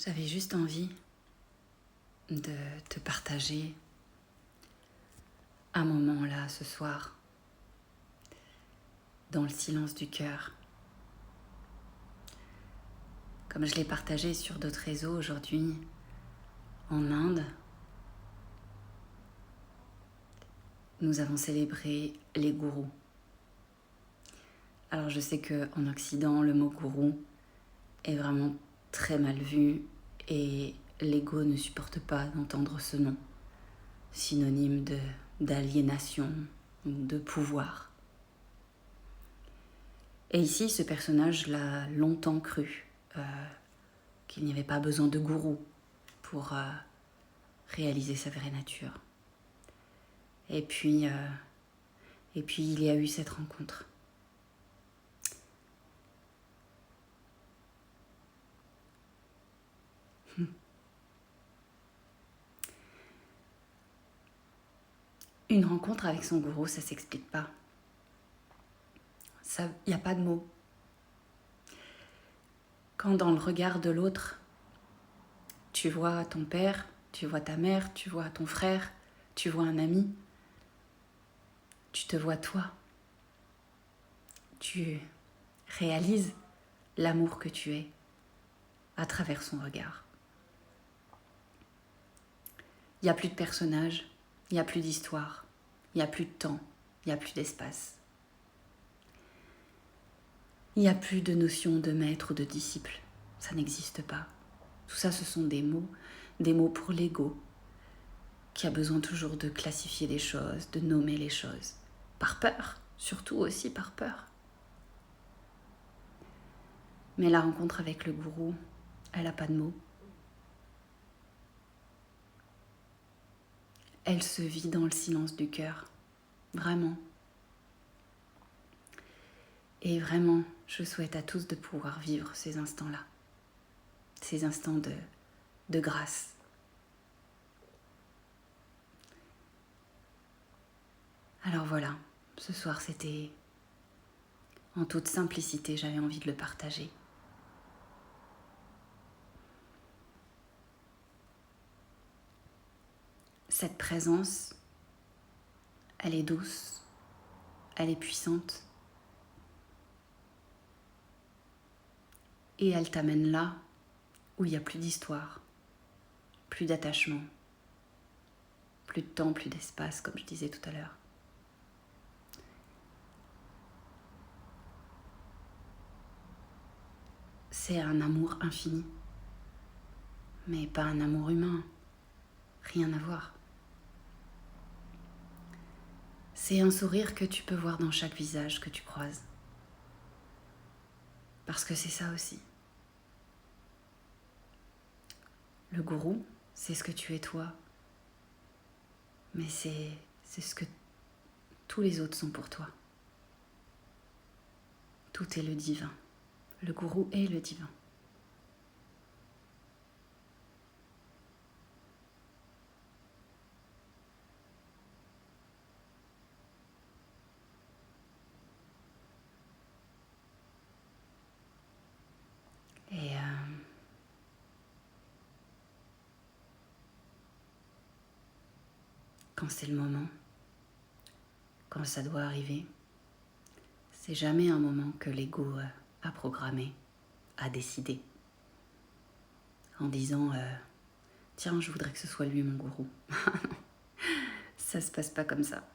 J'avais juste envie de te partager un moment là ce soir, dans le silence du cœur. Comme je l'ai partagé sur d'autres réseaux aujourd'hui, en Inde, nous avons célébré les gourous. Alors je sais qu'en Occident, le mot gourou est vraiment très mal vu et l'ego ne supporte pas d'entendre ce nom, synonyme d'aliénation ou de pouvoir. Et ici, ce personnage l'a longtemps cru, qu'il n'y avait pas besoin de gourou pour réaliser sa vraie nature. Et puis il y a eu cette rencontre. Une rencontre avec son gourou, ça s'explique pas. Il n'y a pas de mots. Quand dans le regard de l'autre, tu vois ton père, tu vois ta mère, tu vois ton frère, tu vois un ami, tu te vois toi. Tu réalises l'amour que tu es à travers son regard. Il n'y a plus de personnages, il n'y a plus d'histoire, il n'y a plus de temps, il n'y a plus d'espace. Il n'y a plus de notion de maître ou de disciple, ça n'existe pas. Tout ça, ce sont des mots pour l'ego, qui a besoin toujours de classifier les choses, de nommer les choses, par peur, surtout aussi par peur. Mais la rencontre avec le gourou, elle n'a pas de mots. Elle se vit dans le silence du cœur, vraiment. Et vraiment, je souhaite à tous de pouvoir vivre ces instants-là, ces instants de grâce. Alors voilà, ce soir c'était en toute simplicité, j'avais envie de le partager. Cette présence, elle est douce, elle est puissante et elle t'amène là où il n'y a plus d'histoire, plus d'attachement, plus de temps, plus d'espace, comme je disais tout à l'heure. C'est un amour infini, mais pas un amour humain, rien à voir. C'est un sourire que tu peux voir dans chaque visage que tu croises. Parce que c'est ça aussi. Le gourou, c'est ce que tu es toi. Mais c'est ce que tous les autres sont pour toi. Tout est le divin. Le gourou est le divin. Et quand c'est le moment, quand ça doit arriver, c'est jamais un moment que l'ego a programmé, a décidé. En disant tiens, je voudrais que ce soit lui mon gourou. Ça se passe pas comme ça.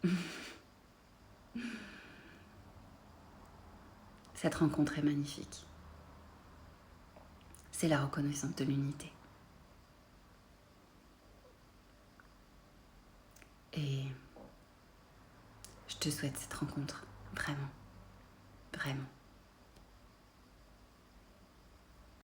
Cette rencontre est magnifique. C'est la reconnaissance de l'unité. Et je te souhaite cette rencontre, vraiment, vraiment.